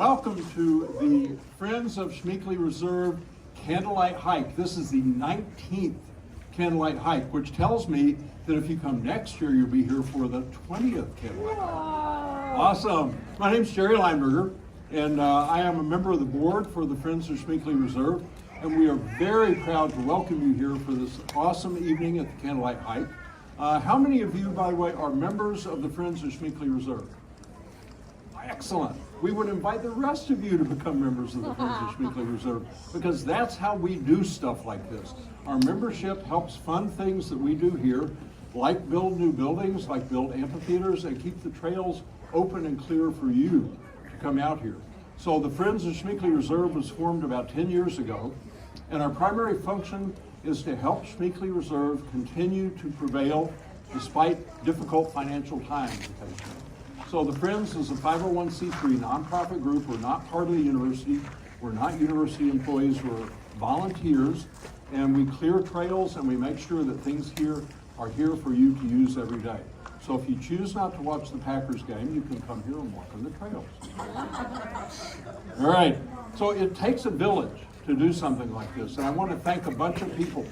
Welcome to the Friends of Schmeeckle Reserve Candlelight Hike. This is the 19th Candlelight Hike, which tells me that if you come next year, you'll be here for the 20th Candlelight Hike. Awesome. My name's Jerry Lineberger, and I am a member of the board for the Friends of Schmeeckle Reserve, and we are very proud to welcome you here for this awesome evening at the Candlelight Hike. How many of you, by the way, are members of the Friends of Schmeeckle Reserve? Excellent. We would invite the rest of you to become members of the Friends of Schmeeckle Reserve, because that's how we do stuff like this. Our membership helps fund things that we do here, like build new buildings, like build amphitheaters, and keep the trails open and clear for you to come out here. So the Friends of Schmeeckle Reserve was formed about 10 years ago, and our primary function is to help Schmeeckle Reserve continue to prevail despite difficult financial times occasionally. So the Friends is a 501c3 nonprofit group. We're not part of the university. We're not university employees. We're volunteers, and we clear trails and we make sure that things here are here for you to use every day. So if you choose not to watch the Packers game, you can come here and walk on the trails. All right, so it takes a village to do something like this, and I want to thank a bunch of people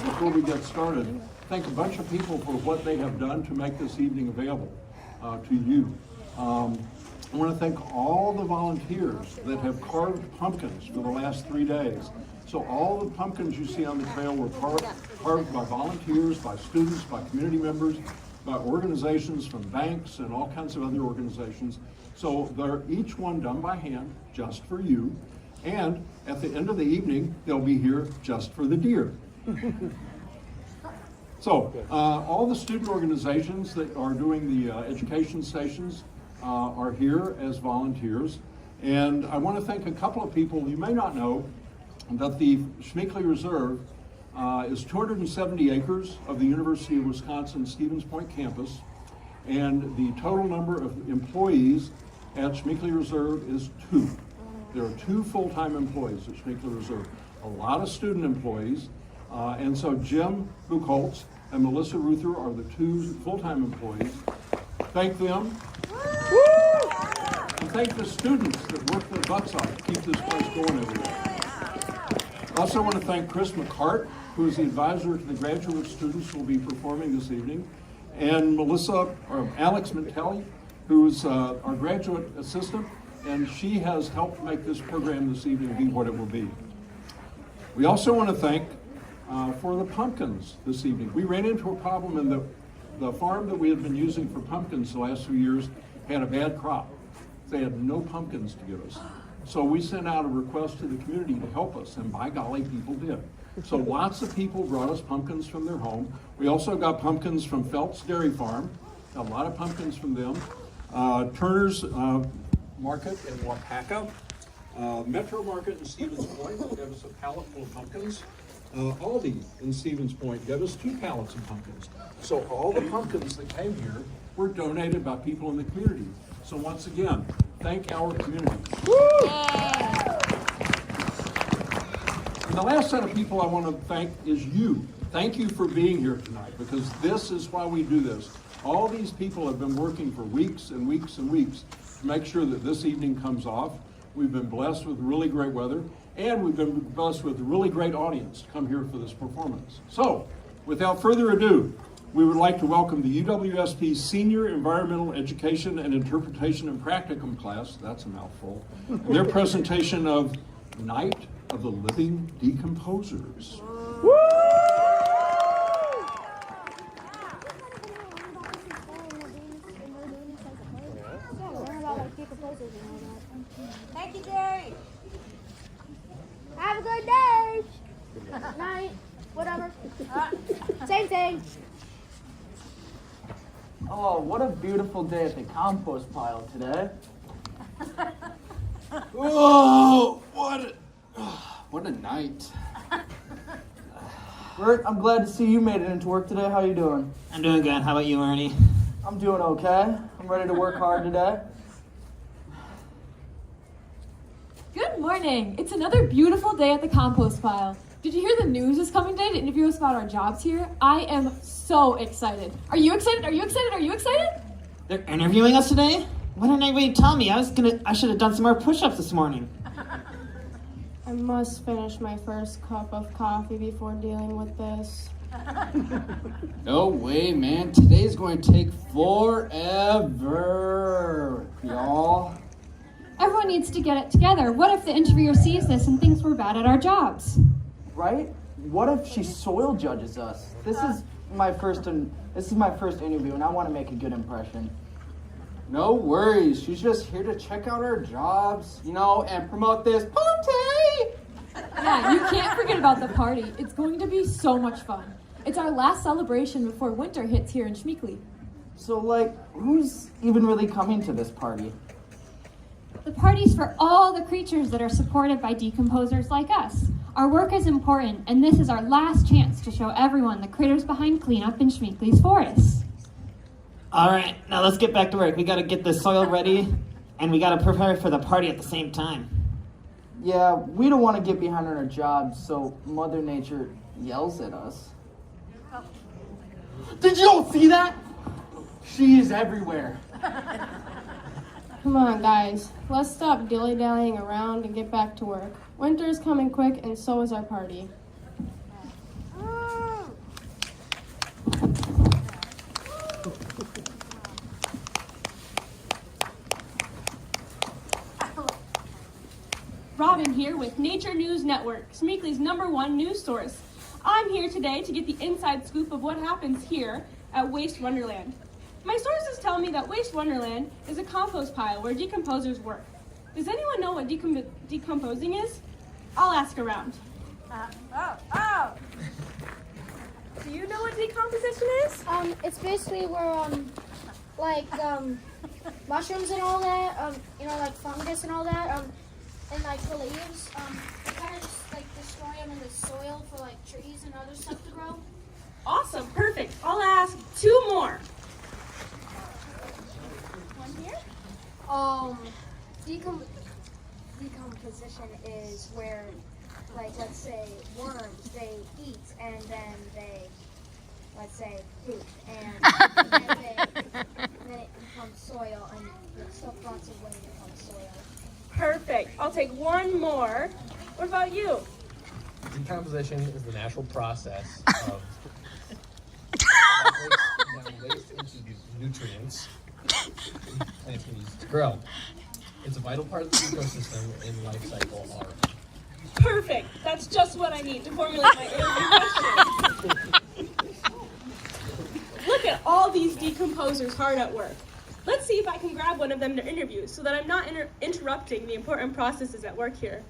before we get started. Thank a bunch of people for what they have done to make this evening available to you. I want to thank all the volunteers that have carved pumpkins for the last 3 days. So all the pumpkins you see on the trail were carved by volunteers, by students, by community members, by organizations from banks and all kinds of other organizations. So they're each one done by hand, just for you. And at the end of the evening, they'll be here just for the deer. So all the student organizations that are doing the education stations are here as volunteers. And I want to thank a couple of people. You may not know that the Schmeeckle Reserve is 270 acres of the University of Wisconsin Stevens Point campus. And the total number of employees at Schmeeckle Reserve is 2. There are 2 full-time employees at Schmeeckle Reserve, a lot of student employees. And so Jim Buchholz and Melissa Ruther are the 2 full-time employees. Thank them. And thank the students that work their butts off to keep this place going every day. I also want to thank Chris McCart, who is the advisor to the graduate students who will be performing this evening, and Alex Mintelli, who's our graduate assistant, and she has helped make this program this evening be what it will be. We also want to thank for the pumpkins this evening. We ran into a problem in the farm that we had been using for pumpkins the last few years had a bad crop. They had no pumpkins to give us. So we sent out a request to the community to help us, and by golly, people did. So lots of people brought us pumpkins from their home. We also got pumpkins from Phelps Dairy Farm, a lot of pumpkins from them. Turner's Market in Wapaka, Metro Market in Stevens Point gave us a pallet full of pumpkins. Aldi in Stevens Point gave us 2 pallets of pumpkins. So all the pumpkins that came here were donated by people in the community. So once again, thank our community. And the last set of people I want to thank is you. Thank you for being here tonight, because this is why we do this. All these people have been working for weeks and weeks and weeks to make sure that this evening comes off. We've been blessed with really great weather, and we've been blessed with a really great audience to come here for this performance. So, without further ado, we would like to welcome the UWSP Senior Environmental Education and Interpretation and Practicum class, that's a mouthful, their presentation of Night of the Living Decomposers. Thank you, Jerry. Have a good day. Night. Whatever. Same thing. Oh, what a beautiful day at the compost pile today. Oh, what a night. Bert, I'm glad to see you made it into work today. How you doing? I'm doing good. How about you, Ernie? I'm doing okay. I'm ready to work hard today. Good morning. It's another beautiful day at the compost pile. Did you hear the news is coming today to interview us about our jobs here? I am so excited. Are you excited? Are you excited? Are you excited? They're interviewing us today? Why didn't anybody tell me? I should have done some more push-ups this morning. I must finish my first cup of coffee before dealing with this. No way, man. Today's going to take forever, y'all. Everyone needs to get it together. What if the interviewer sees this and thinks we're bad at our jobs? Right? What if she soil judges us? This is my first interview, and I want to make a good impression. No worries. She's just here to check out our jobs, and promote this party. Yeah, you can't forget about the party. It's going to be so much fun. It's our last celebration before winter hits here in Schmeeckle. So, who's even really coming to this party? The party's for all the creatures that are supported by decomposers like us. Our work is important, and this is our last chance to show everyone the critters behind cleanup in Schmeeckle's forests. All right, now let's get back to work. We got to get the soil ready, and we got to prepare for the party at the same time. Yeah, we don't want to get behind on our jobs, so Mother Nature yells at us. Did you all see that? She is everywhere. Come on, guys. Let's stop dilly-dallying around and get back to work. Winter's coming quick, and so is our party. Robin here with Nature News Network, Schmeeckle's #1 news source. I'm here today to get the inside scoop of what happens here at Waste Wonderland. My sources tell me that Waste Wonderland is a compost pile where decomposers work. Does anyone know what decomposing is? I'll ask around. Do you know what decomposition is? It's basically where, mushrooms and all that, like fungus and all that, and the leaves, kind of just destroy them in the soil for trees and other stuff to grow. Awesome, perfect. I'll ask 2 more. One here. Decomposition is where, let's say, worms, they eat and then they, let's say, poop, and then it becomes soil, and stuff rots away and becomes soil. Perfect. I'll take 1 more. What about you? Decomposition is the natural process of breaking down waste into these nutrients plants can use to grow. It's a vital part of the ecosystem in life cycle R. Perfect. That's just what I need to formulate my interview question. Look at all these decomposers hard at work. Let's see if I can grab one of them to interview so that I'm not interrupting the important processes at work here.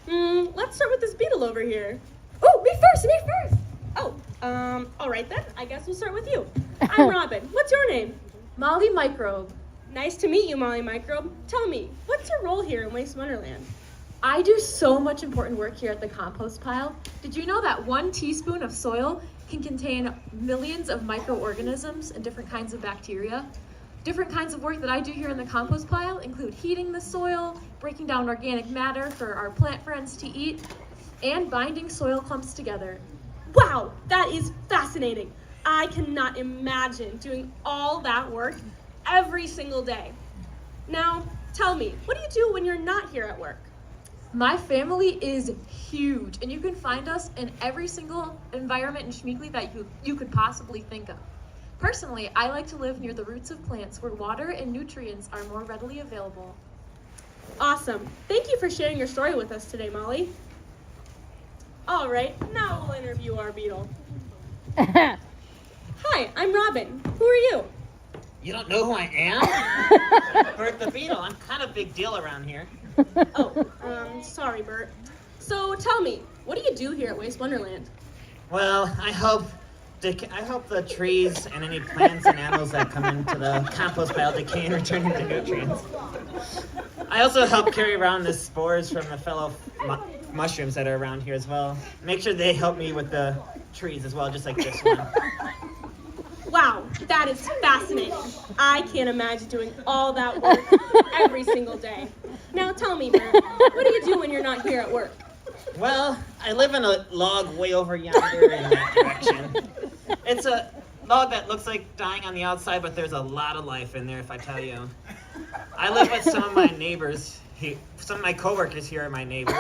Let's start with this beetle over here. Oh, me first. Oh, all right then. I guess we'll start with you. I'm Robin. What's your name? Molly Microbe. Nice to meet you, Molly Microbe. Tell me, what's your role here in Waste Wonderland? I do so much important work here at the compost pile. Did you know that 1 teaspoon of soil can contain millions of microorganisms and different kinds of bacteria? Different kinds of work that I do here in the compost pile include heating the soil, breaking down organic matter for our plant friends to eat, and binding soil clumps together. Wow, that is fascinating. I cannot imagine doing all that work every single day. Now, tell me, what do you do when you're not here at work? My family is huge, and you can find us in every single environment in Schmeeckle that you could possibly think of. Personally, I like to live near the roots of plants where water and nutrients are more readily available. Awesome. Thank you for sharing your story with us today, Molly. All right, now we'll interview our beetle. Hi, I'm Robin. Who are you? You don't know who I am? Bert the Beetle. I'm kind of a big deal around here. Sorry, Bert. So tell me, what do you do here at Waste Wonderland? Well, I hope the trees and any plants and animals that come into the compost pile decay and return into nutrients. I also help carry around the spores from the fellow mushrooms that are around here as well. Make sure they help me with the trees as well, just like this one. Wow, that is fascinating. I can't imagine doing all that work every single day. Now tell me, Bert, what do you do when you're not here at work? Well, I live in a log way over yonder in that direction. It's a log that looks like dying on the outside, but there's a lot of life in there, if I tell you. I live with some of my neighbors. Some of my coworkers here are my neighbors,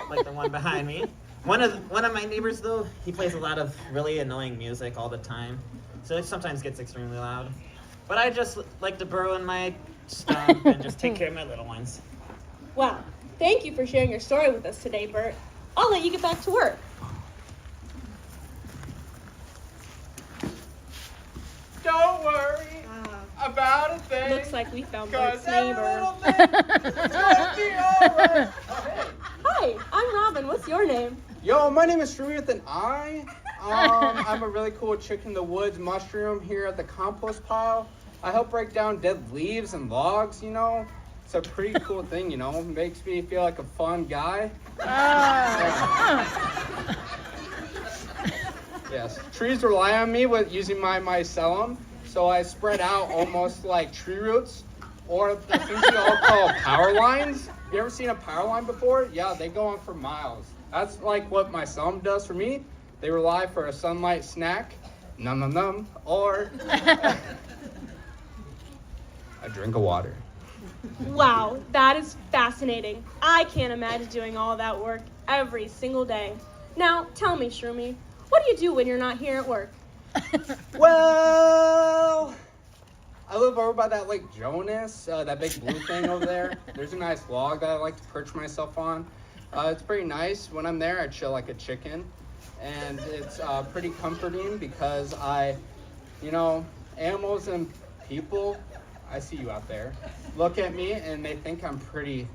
like the one behind me. One of my neighbors, though, he plays a lot of really annoying music all the time, so it sometimes gets extremely loud. But I just like to burrow in my stump and just take care of my little ones. Wow. Thank you for sharing your story with us today, Bert. I'll let you get back to work. Don't worry about a thing. Looks like we found 'Cause Bert's every neighbor. little thing is gonna be alright. Hi, I'm Robin. What's your name? Yo, my name is Shrewy with an I. I'm a really cool chick in the woods mushroom here at the compost pile. I help break down dead leaves and logs, you know. It's a pretty cool thing, you know. It makes me feel like a fun guy. Yes. Trees rely on me with using my mycelium, so I spread out almost like tree roots, or the things you all call power lines. You ever seen a power line before? Yeah, they go on for miles. That's like what mycelium does for me. They rely for a sunlight snack, num num num, or a drink of water. Wow, that is fascinating. I can't imagine doing all that work every single day. Now, tell me, Shroomy, what do you do when you're not here at work? Well, I live over by that Lake Jonas, that big blue thing over there. There's a nice log that I like to perch myself on. It's pretty nice. When I'm there, I chill like a chicken. And it's pretty comforting because animals and people, I see you out there, look at me and they think I'm pretty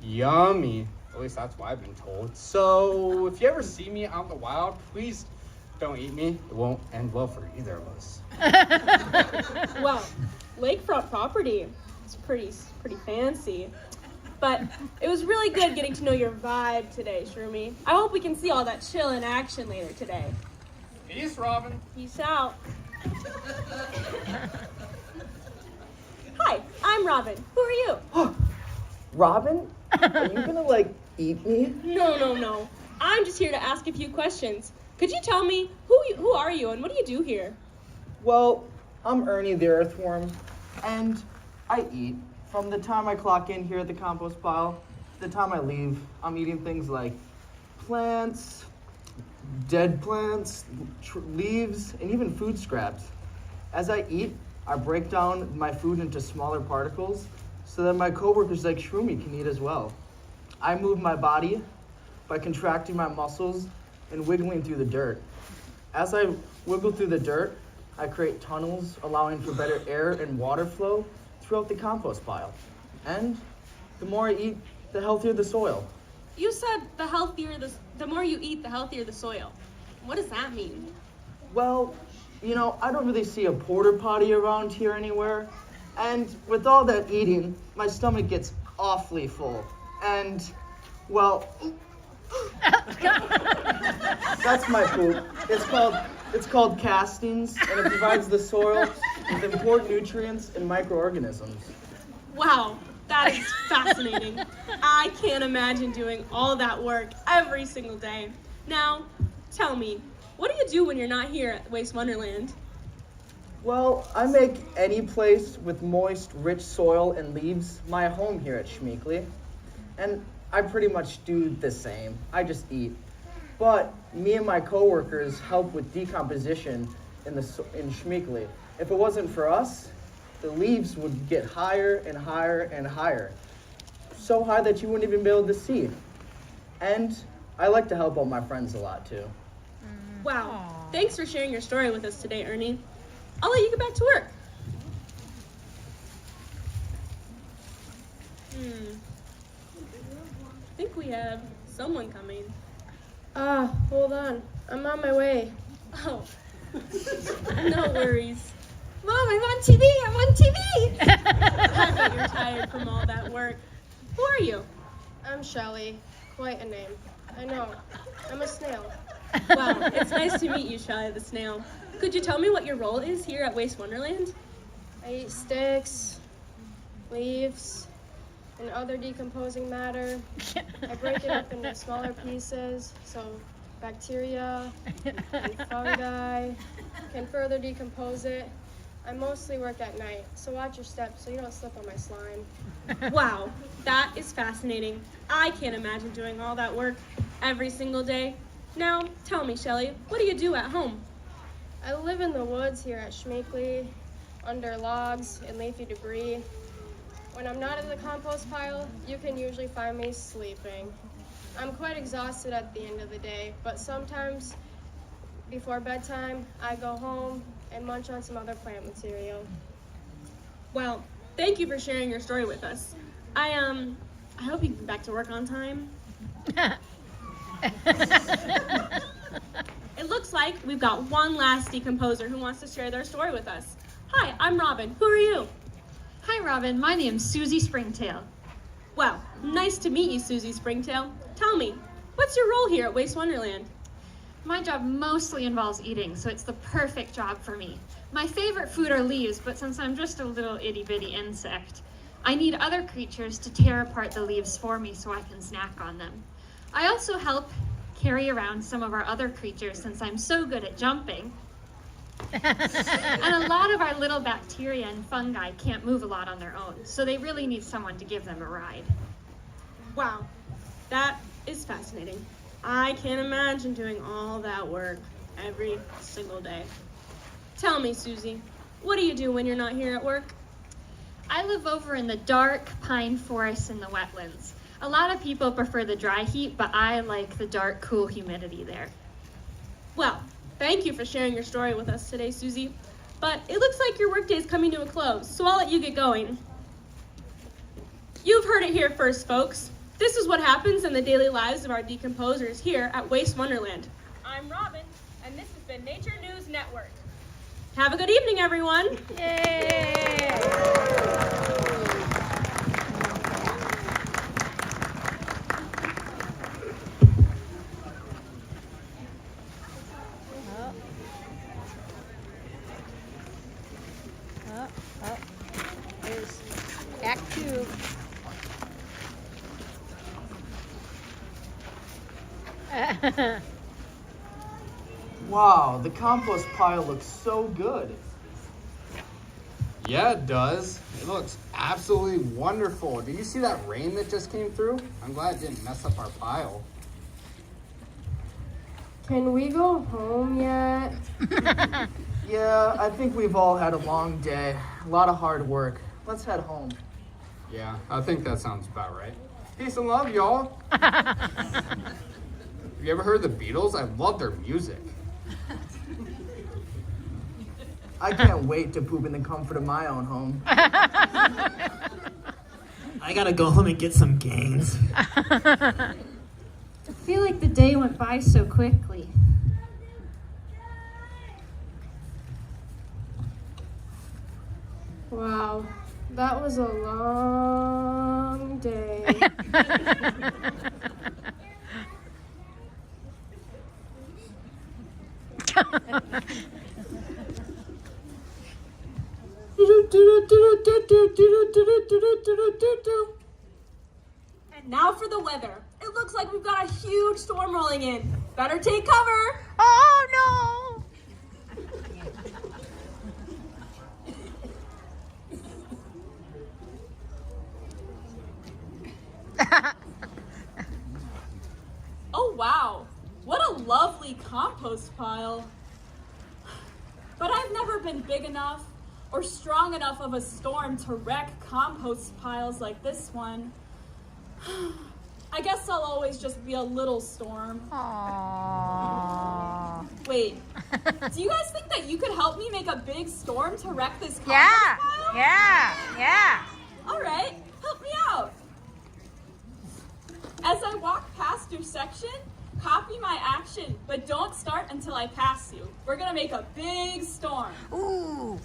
yummy. At least that's what I've been told. So if you ever see me out in the wild, please don't eat me. It won't end well for either of us. Well, lakefront property. It's pretty fancy. But it was really good getting to know your vibe today, Shroomy. I hope we can see all that chill in action later today. Peace, Robin. Peace out. Hi, I'm Robin. Who are you? Robin? Are you gonna, eat me? No. I'm just here to ask a few questions. Could you tell me who are you and what do you do here? Well, I'm Ernie the Earthworm, and I eat. From the time I clock in here at the compost pile, to the time I leave, I'm eating things like plants, dead plants, leaves, and even food scraps. As I eat, I break down my food into smaller particles so that my coworkers like Shroomy can eat as well. I move my body by contracting my muscles and wiggling through the dirt. As I wiggle through the dirt, I create tunnels allowing for better air and water flow throughout the compost pile. And the more I eat, the healthier the soil. You said the more you eat, the healthier the soil. What does that mean? Well, I don't really see a porta potty around here anywhere. And with all that eating, my stomach gets awfully full. And, well, that's my poop. It's called castings, and it provides the soil with important nutrients and microorganisms. Wow, that is fascinating. I can't imagine doing all that work every single day. Now, tell me, what do you do when you're not here at Waste Wonderland? Well, I make any place with moist, rich soil and leaves my home here at Schmeeckle. And I pretty much do the same. I just eat. But me and my coworkers help with decomposition in Schmeeckle. If it wasn't for us, the leaves would get higher and higher and higher. So high that you wouldn't even be able to see. And I like to help out my friends a lot too. Wow, thanks for sharing your story with us today, Ernie. I'll let you get back to work. I think we have someone coming. Hold on. I'm on my way. Oh, no worries. Mom, I'm on TV! I'm on TV! I bet you're tired from all that work. Who are you? I'm Shelly. Quite a name. I know. I'm a snail. Wow, it's nice to meet you, Shelly the snail. Could you tell me what your role is here at Waste Wonderland? I eat sticks, leaves, and other decomposing matter. I break it up into smaller pieces, so bacteria and fungi can further decompose it. I mostly work at night, so watch your steps so you don't slip on my slime. Wow, that is fascinating. I can't imagine doing all that work every single day. Now, tell me, Shelley, what do you do at home? I live in the woods here at Schmeeckle, under logs and leafy debris. When I'm not in the compost pile, you can usually find me sleeping. I'm quite exhausted at the end of the day, but sometimes before bedtime, I go home and munch on some other plant material. Well, thank you for sharing your story with us. I hope you get back to work on time. It looks like we've got one last decomposer who wants to share their story with us. Hi, I'm Robin. Who are you? Hi, Robin. My name's Susie Springtail. Well, nice to meet you, Susie Springtail. Tell me, what's your role here at Waste Wonderland? My job mostly involves eating, so it's the perfect job for me. My favorite food are leaves, but since I'm just a little itty-bitty insect, I need other creatures to tear apart the leaves for me so I can snack on them. I also help carry around some of our other creatures since I'm so good at jumping. And a lot of our little bacteria and fungi can't move a lot on their own, so they really need someone to give them a ride. Wow, that is fascinating. I can't imagine doing all that work every single day. Tell me, Susie, what do you do when you're not here at work? I live over in the dark pine forests in the wetlands. A lot of people prefer the dry heat, but I like the dark, cool humidity there. Well, thank you for sharing your story with us today, Susie. But it looks like your workday is coming to a close, so I'll let you get going. You've heard it here first, folks. This is what happens in the daily lives of our decomposers here at Waste Wonderland. I'm Robin, and this has been Nature News Network. Have a good evening, everyone. There's Act 2. Wow, the compost pile looks so good. Yeah, it does. It looks absolutely wonderful. Did you see that rain that just came through? I'm glad it didn't mess up our pile. Can we go home yet? Yeah, I think we've all had a long day. A lot of hard work. Let's head home. Yeah, I think that sounds about right. Peace and love, y'all. Have you ever heard the Beatles? I love their music. I can't wait to poop in the comfort of my own home. I gotta go home and get some gains. I feel like the day went by so quickly. Wow, that was a long day. And now for the weather. It looks like we've got a huge storm rolling in. Better take cover. Oh no! Oh wow, what a lovely compost pile. But I've never been big enough or strong enough of a storm to wreck compost piles like this one. I guess I'll always just be a little storm. Aww. Wait, do you guys think that you could help me make a big storm to wreck this compost Yeah, pile? yeah. All right, help me out. As I walk past your section, copy my action, but don't start until I pass you. We're gonna make a big storm. Ooh.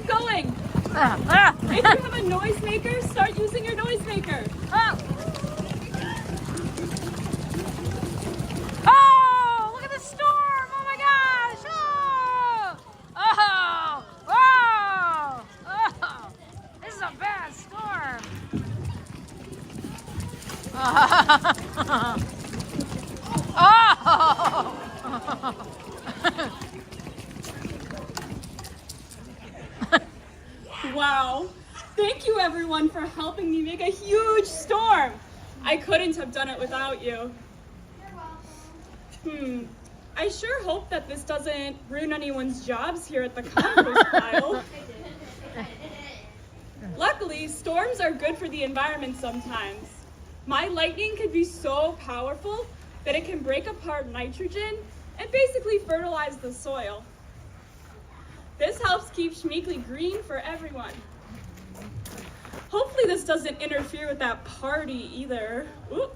keep going. If you have a noisemaker, start using your noisemaker. Oh, look at the storm. Oh my gosh. Oh. Oh. Oh. This is a bad storm. Oh. Wow. Thank you everyone for helping me make a huge storm. I couldn't have done it without you. I sure hope that this doesn't ruin anyone's jobs here at the compost pile. Luckily, storms are good for the environment sometimes. My lightning could be so powerful that it can break apart nitrogen and basically fertilize the soil. This helps keep Schmeeckle green for everyone. Hopefully this doesn't interfere with that party either. Oop.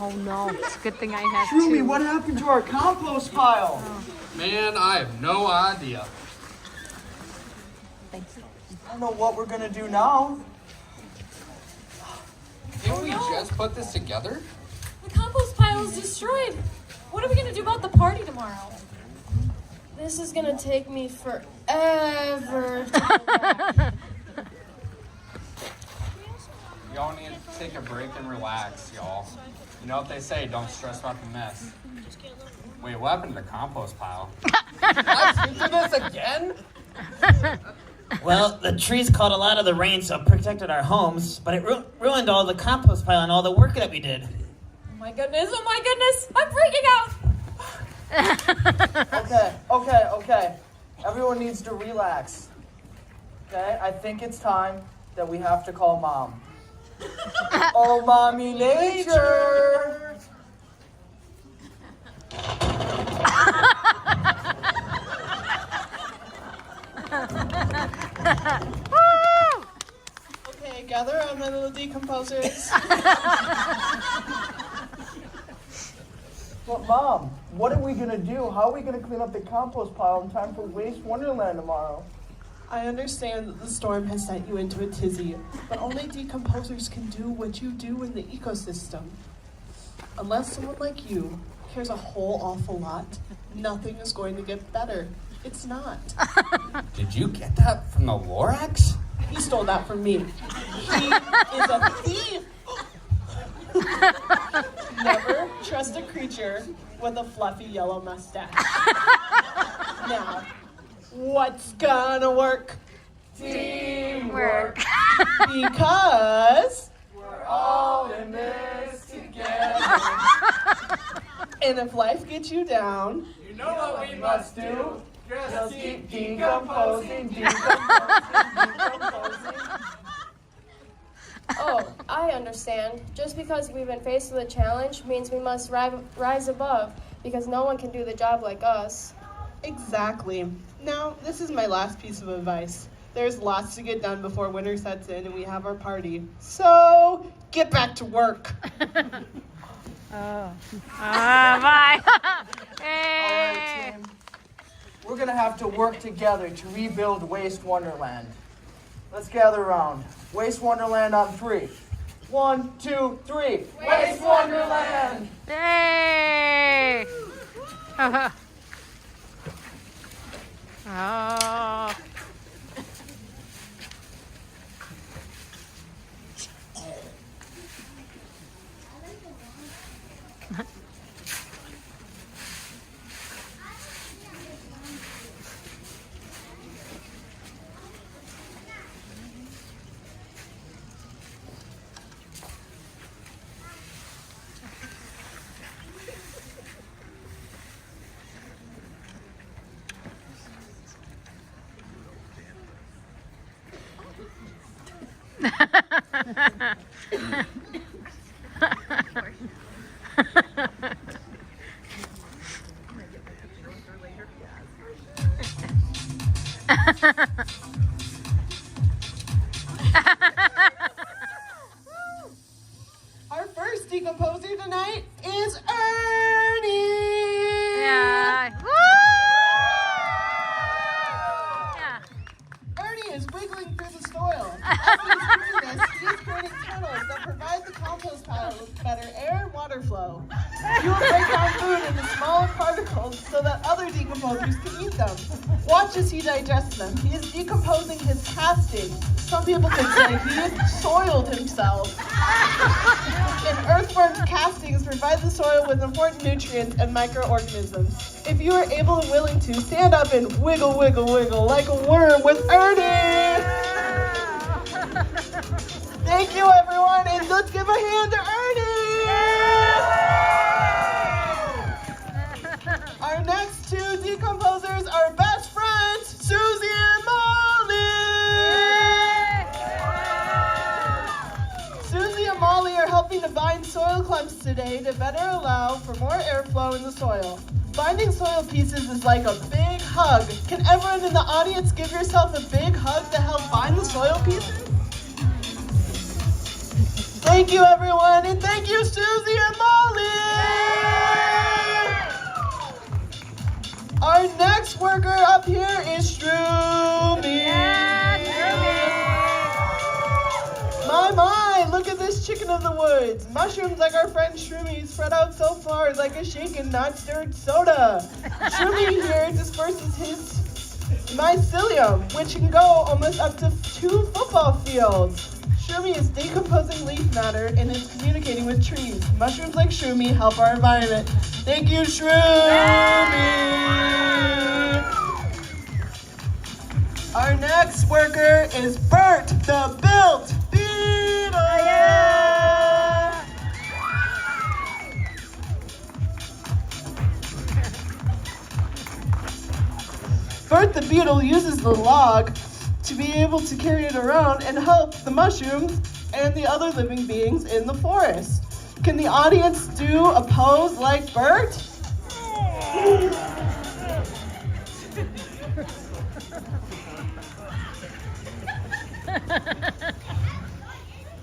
Oh no, it's a good thing I have Truly, two. what happened to our compost pile? Man, I have no idea. Thanks. I don't know what we're gonna do now. Didn't we just put this together? The compost pile is destroyed. What are we gonna do about the party tomorrow? This is gonna take me forever. Y'all need to take a break and relax, y'all. You know what they say, don't stress about the mess. Wait, what happened to the compost pile? Let's do this again? Well, the trees caught a lot of the rain, so it protected our homes, but it ruined all the compost pile and all the work that we did. Oh my goodness, I'm freaking out. Okay. Everyone needs to relax. Okay, I think it's time that we have to call Mom. Oh, Mommy Nature! Okay, gather around my little decomposers. But Mom, what are we gonna do? How are we gonna clean up the compost pile in time for Waste Wonderland tomorrow? I understand that the storm has sent you into a tizzy, but only decomposers can do what you do in the ecosystem. Unless someone like you cares a whole awful lot, nothing is going to get better. It's not. Did you get that from the Lorax? He stole that from me. He is a thief. Never trust a creature with a fluffy yellow mustache. Now, what's gonna work? Teamwork. Because we're all in this together. And if life gets you down, You know what we must do? Just keep decomposing. Oh, I understand. Just because we've been faced with a challenge means we must rise above, because no one can do the job like us. Exactly. Now, this is my last piece of advice. There's lots to get done before winter sets in and we have our party. So, get back to work. Bye. Hey. Alright, team. We're gonna have to work together to rebuild Waste Wonderland. Let's gather around. Waste Wonderland on 3. 1, 2, 3. Waste Wonderland! Hey. Oh. better air and water flow. You will break down food into smaller particles so that other decomposers can eat them. Watch as he digests them. He is decomposing his casting. Some people could say he has soiled himself. And earthworm castings provide the soil with important nutrients and microorganisms. If you are able and willing to, stand up and wiggle, wiggle, wiggle like a worm with Ernie! Thank you, everyone, and let's give a hand to Ernie! Our next two decomposers are best friends, Susie and Molly! Susie and Molly are helping to bind soil clumps today to better allow for more airflow in the soil. Binding soil pieces is like a big hug. Can everyone in the audience give yourself a big hug to help bind the soil pieces? Thank you, everyone, and thank you, Susie and Molly! Our next worker up here is Shroomy! My, look at this chicken of the woods. Mushrooms like our friend Shroomy spread out so far like a shaken, not stirred soda. Shroomy here disperses his mycelium, which can go almost up to 2 football fields. Shroomy is decomposing leaf matter and is communicating with trees. Mushrooms like Shroomy help our environment. Thank you, Shroomy! Our next worker is Bert, the built beetle! Bert the beetle uses the log to be able to carry it around and help the mushrooms and the other living beings in the forest. Can the audience do a pose like Bert?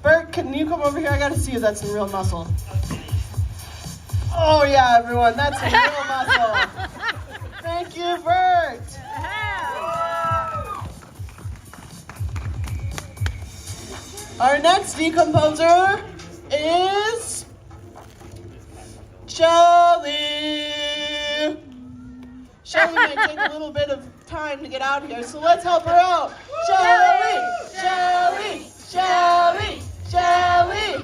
Bert, can you come over here? I gotta see if that's some real muscle. Oh yeah, everyone, that's some real muscle. Thank you, Bert. Our next decomposer is Shelly. Shelly might take a little bit of time to get out here, so let's help her out. Shelly, Shelly, Shelly, Shelly.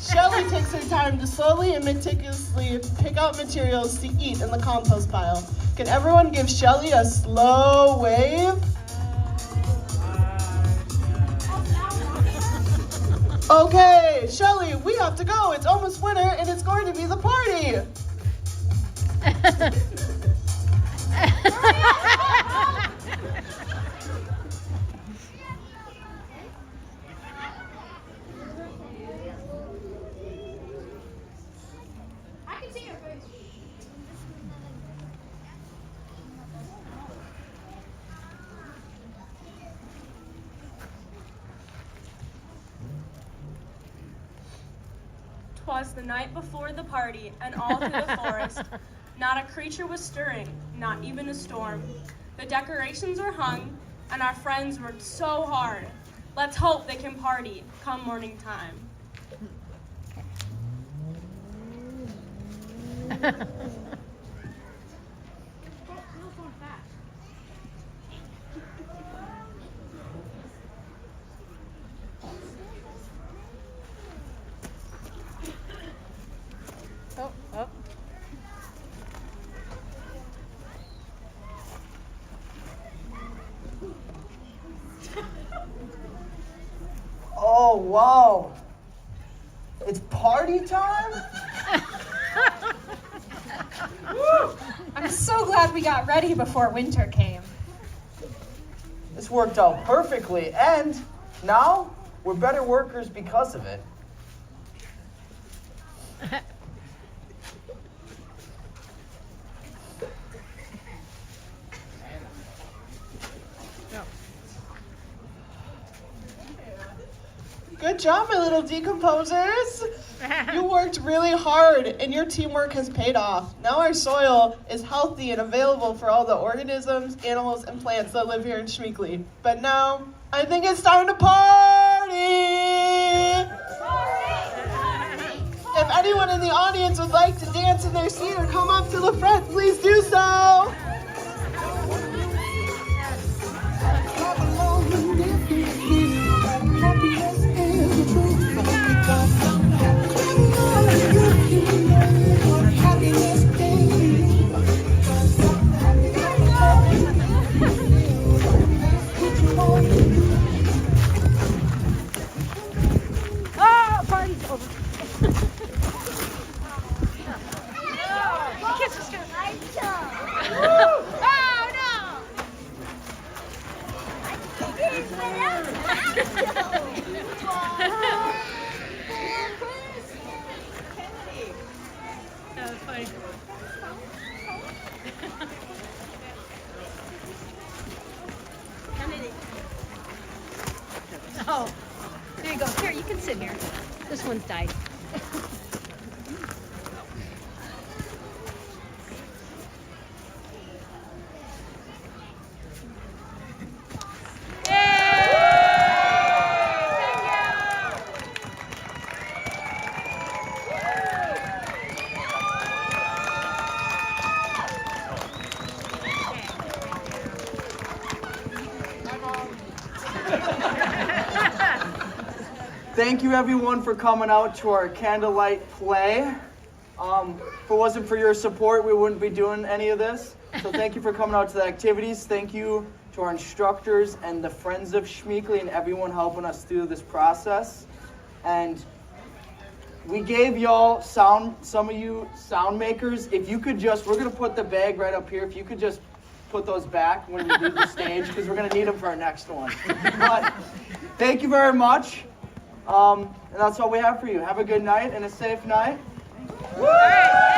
Shelly takes her time to slowly and meticulously pick out materials to eat in the compost pile. Can everyone give Shelly a slow wave? Okay, Shelly, we have to go. It's almost winter and it's going to be the party. I can see your face. "'Twas the night before the party, and all through the forest, not a creature was stirring, not even a storm. The decorations were hung, and our friends worked so hard. Let's hope they can party come morning time." Oh, wow. It's party time? I'm so glad we got ready before winter came. This worked out perfectly, and now we're better workers because of it. Good job, my little decomposers. You worked really hard and your teamwork has paid off. Now our soil is healthy and available for all the organisms, animals, and plants that live here in Schmeeckle. But now, I think it's time to party! anyone in the audience would like to dance in their seat or come up to the front, please do so. Oh, party's over. Kiss us, guys. Oh, no. That was funny. Oh, there you go. Here, you can sit here. This one's died. Thank you everyone for coming out to our candlelight play. If it wasn't for your support, we wouldn't be doing any of this. So thank you for coming out to the activities. Thank you to our instructors and the friends of Schmeeckle and everyone helping us through this process. And we gave y'all some of you sound makers. If you could just, we're gonna put the bag right up here. If you could just put those back when we leave the stage, because we're gonna need them for our next one. But thank you very much. And that's all we have for you. Have a good night and a safe night. Woo!